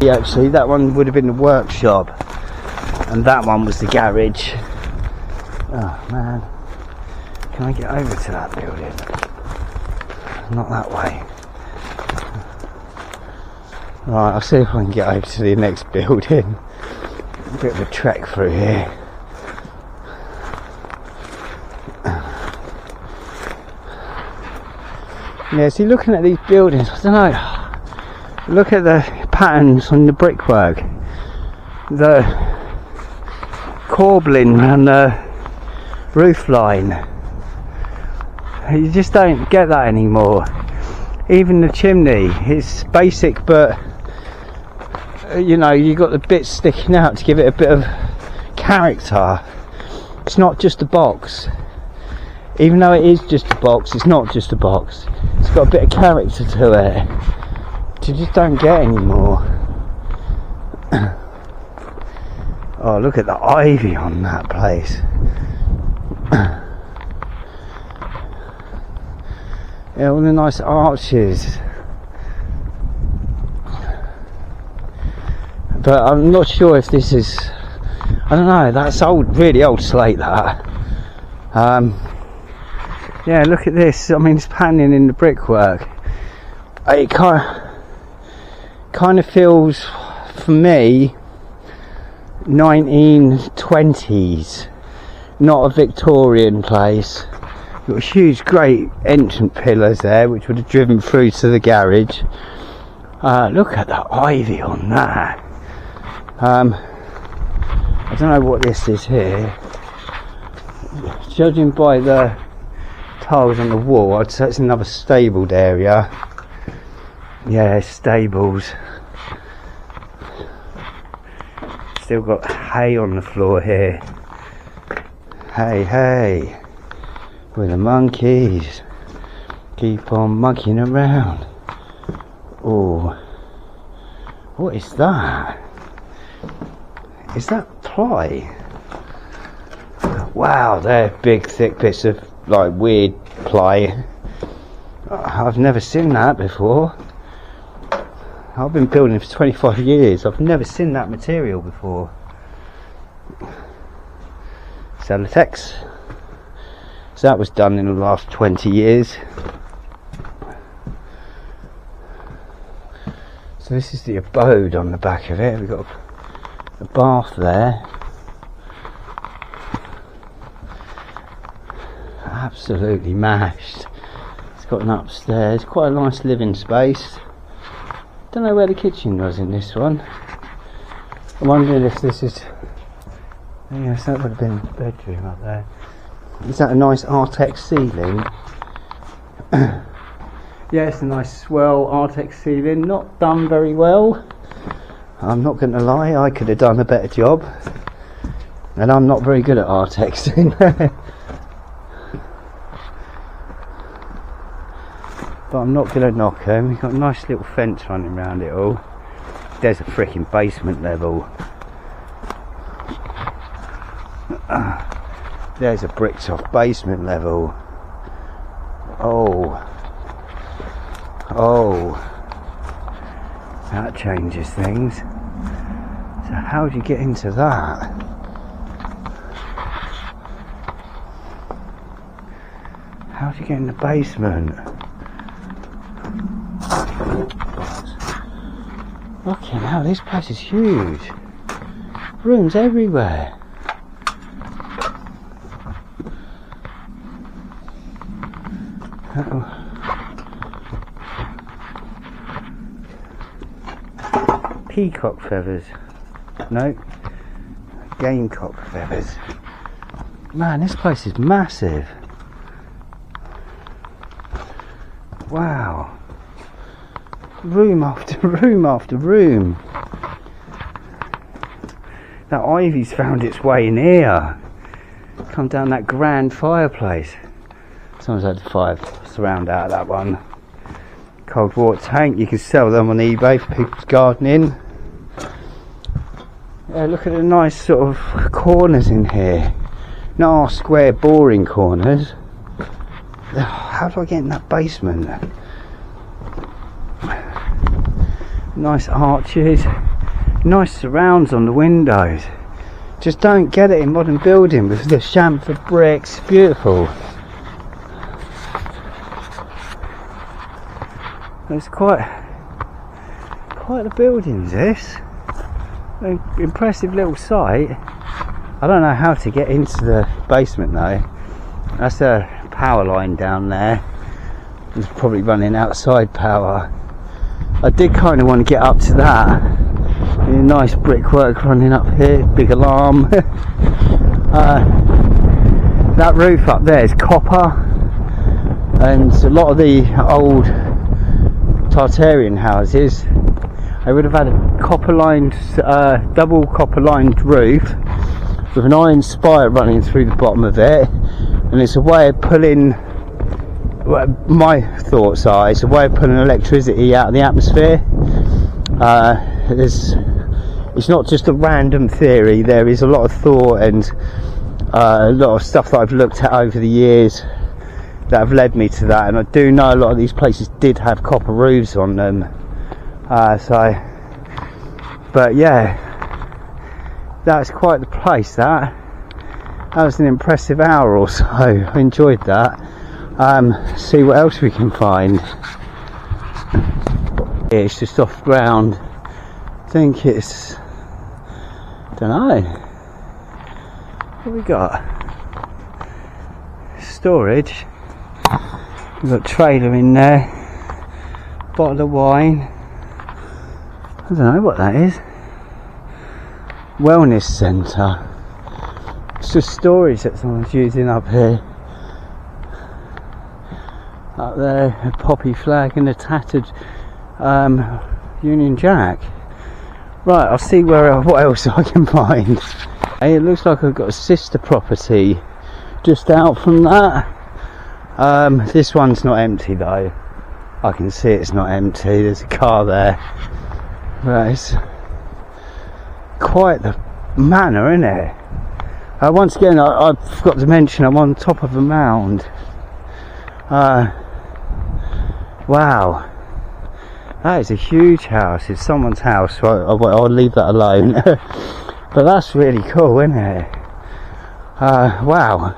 Yeah, actually, that one would have been the workshop, and that one was the garage. Oh man, can I get over to that building? Not that way. Right, I'll see if I can get over to the next building. A bit of a trek through here. Yeah, see, looking at these buildings, I don't know. Look at the patterns on the brickwork, the corbelling and the roof line. You just don't get that anymore. Even the chimney, it's basic, but you know, you got the bits sticking out to give it a bit of character. It's not just a box. Even though it is just a box, it's not just a box. It's got a bit of character to it. You just don't get anymore. Oh, look at the ivy on that place. Yeah, all the nice arches. But I'm not sure if this is, I don't know, that's old, really old slate, that. Yeah, look at this. I mean, it's panning in the brickwork. It kind of feels, for me, 1920s, not a Victorian place. Got huge, great entrance pillars there, which would have driven through to the garage. Look at the ivy on that. I don't know what this is here. Judging by the tiles on the wall, I'd say it's another stabled area. Yeah, stables. Still got hay on the floor here. Hey, hey. With the monkeys. Keep on monkeying around. Oh. What is that? Is that ply? Wow, they're big, thick bits of like weird ply. I've never seen that before. I've been building for 25 years. I've never seen that material before. Celotex. So that was done in the last 20 years. So this is the abode on the back of it. We've got a bath there. Absolutely mashed. It's got an upstairs. Quite a nice living space. Don't know where the kitchen was in this one. I'm wondering if this is, yes, that would have been the bedroom up there. Is that a nice Artex ceiling? Yeah, it's a nice swell Artex ceiling. Not done very well. I'm not going to lie, I could have done a better job. And I'm not very good at Artex. But I'm not going to knock them. We've got a nice little fence running around it all. There's a freaking basement level. There's a bricked off basement level. Oh. Oh. That changes things. So how do you get into that? How do you get in the basement? Fucking hell, this place is huge. Rooms everywhere. Peacock feathers. No. Gamecock feathers. Man, this place is massive. Wow. Room after room after room. That ivy's found its way in here. Come down that grand fireplace. Someone's had the fire surround out of that one. Cold water tank, you can sell them on eBay for people's gardening. Yeah, look at the nice sort of corners in here. Not our square boring corners. How do I get in that basement? Nice arches, nice surrounds on the windows. Just don't get it in modern building with the chamfer bricks. Beautiful. It's quite the buildings, this. An impressive little site. I don't know how to get into the basement though. That's a power line down there. It's probably running outside power. I did kind of want to get up to that. Nice brickwork running up here, big alarm. That roof up there is copper, and a lot of the old Tartarian houses, they would have had a copper lined, double copper lined roof with an iron spire running through the bottom of it, and it's a way of pulling, my thoughts are, it's a way of pulling electricity out of the atmosphere. It's not just a random theory, there is a lot of thought and a lot of stuff that I've looked at over the years that have led me to that, and I do know a lot of these places did have copper roofs on them. But yeah, that's quite the place. That was an impressive hour or so. I enjoyed that. See what else we can find. It's just off ground. I think it's, don't know, what we got? Storage. We've got trailer in there, bottle of wine. I don't know what that is. Wellness centre. It's just storage that someone's using up here. Up there, a poppy flag and a tattered Union Jack. Right, I'll see what else I can find. Hey, it looks like I've got a sister property just out from that. This one's not empty though. I can see it's not empty. There's a car there. But it's quite the manor, isn't it? Once again, I forgot to mention I'm on top of a mound. Wow. That is a huge house. It's someone's house, so I'll leave that alone. But that's really cool, isn't it? Wow.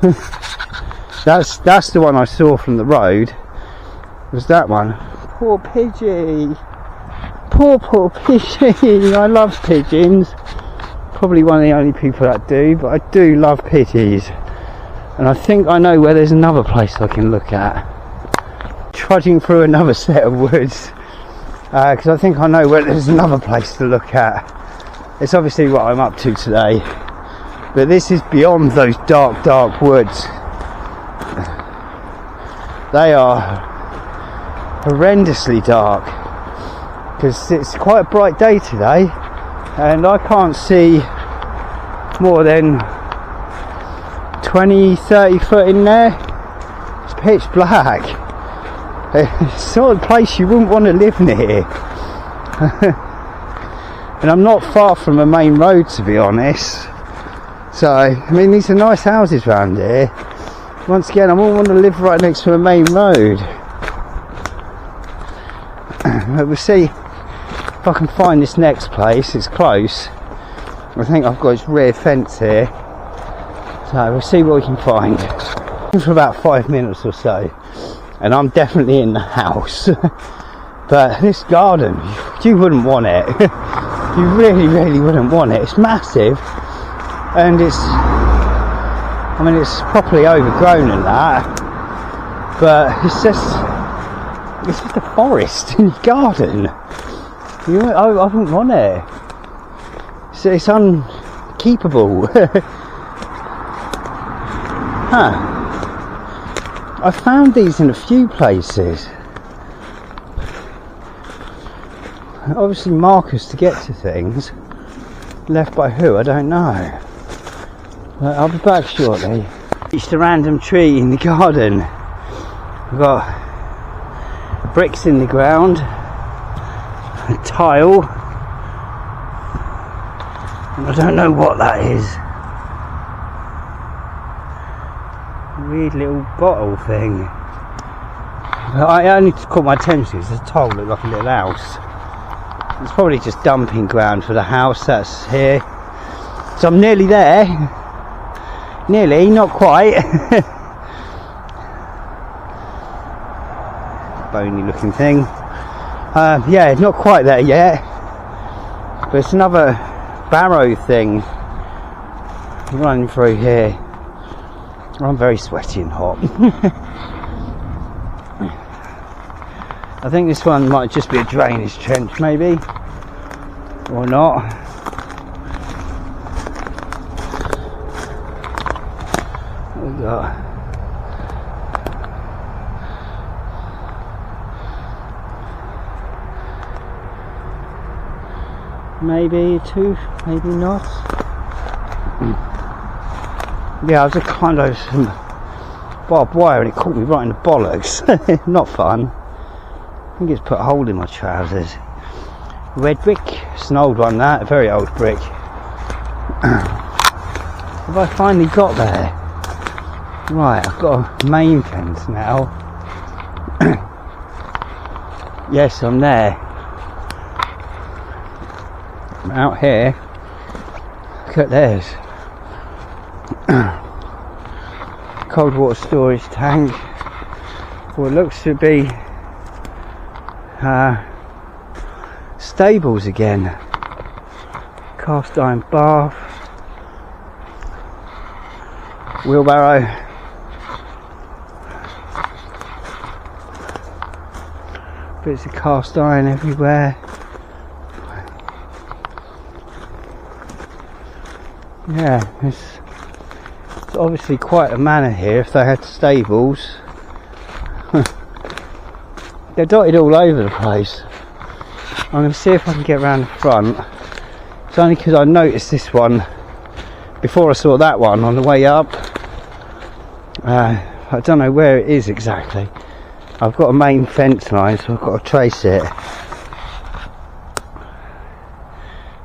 That's the one I saw from the road. Was that one? Poor Pidgey. Poor Pidgey. I love pigeons. Probably one of the only people that do, but I do love pigeons. And I think I know where there's another place I can look at. Trudging through another set of woods. Because I think I know where there's another place to look at. It's obviously what I'm up to today, but this is beyond those dark woods. They are horrendously dark because it's quite a bright day today, and I can't see more than 20-30 foot in there. It's pitch black. It's the sort of place you wouldn't want to live near. And I'm not far from a main road, to be honest. So, I mean, these are nice houses around here. Once again, I wouldn't want to live right next to a main road. But we'll see if I can find this next place. It's close. I think I've got its rear fence here. So we'll see what we can find. For about 5 minutes or so. And I'm definitely in the house. But this garden, you wouldn't want it. You really wouldn't want it. It's massive, and it's properly overgrown and that, but it's just a forest in the garden. I wouldn't want it. It's unkeepable. Huh. I found these in a few places. Obviously markers to get to things. Left by who, I don't know. But I'll be back shortly. Reached a random tree in the garden. We've got bricks in the ground, a tile, and I don't know what that is. A weird little bottle thing. But I only caught my attention because the tile looked like a little house. It's probably just dumping ground for the house that's here. So I'm nearly there. Nearly, not quite. Bony looking thing. Yeah, not quite there yet. But it's another barrow thing running through here. I'm very sweaty and hot. I think this one might just be a drainage trench, maybe, or not. What we got? Maybe two, maybe not. Yeah, I was a kind of some barbed wire and it caught me right in the bollocks. Not fun. I think it's put a hole in my trousers. Red brick, it's an old one that, a very old brick. Have I finally got there? Right, I've got a main fence now. Yes, I'm there. I'm out here. Look at this. Cold water storage tank. What looks to be stables again. Cast iron bath, wheelbarrow, bits of cast iron everywhere. Yeah, it's obviously quite a manor here if they had stables. They're dotted all over the place. I'm going to see if I can get around the front. It's only because I noticed this one before I saw that one on the way up. I don't know where it is exactly. I've got a main fence line, so I've got to trace it.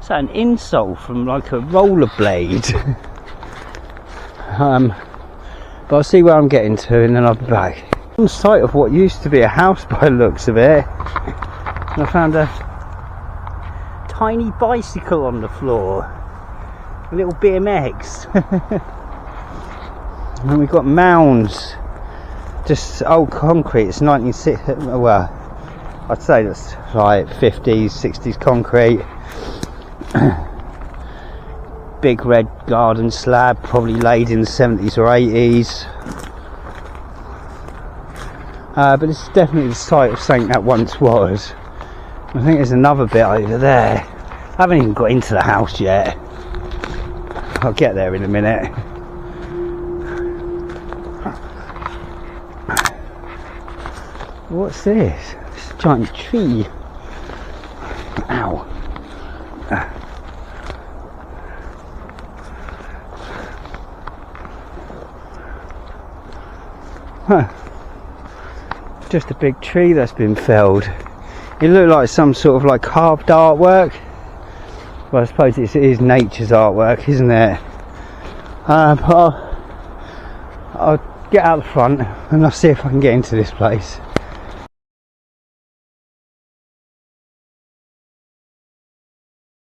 Is that an insole from like a rollerblade? But I'll see where I'm getting to and then I'll be back. On site of what used to be a house by the looks of it, and I found a tiny bicycle on the floor, a little BMX. And we've got mounds, just old concrete. It's 1960, well, I'd say that's like 50s, 60s concrete. Big red garden slab, probably laid in the 70s or 80s. But it's definitely the site of something that once was. I think there's another bit over there. I haven't even got into the house yet. I'll get there in a minute. What's this? It's a giant tree. Ow. Huh. Just a big tree that's been felled. It looked like some sort of like carved artwork. Well, I suppose it is nature's artwork, isn't it? But I'll get out the front and I'll see if I can get into this place.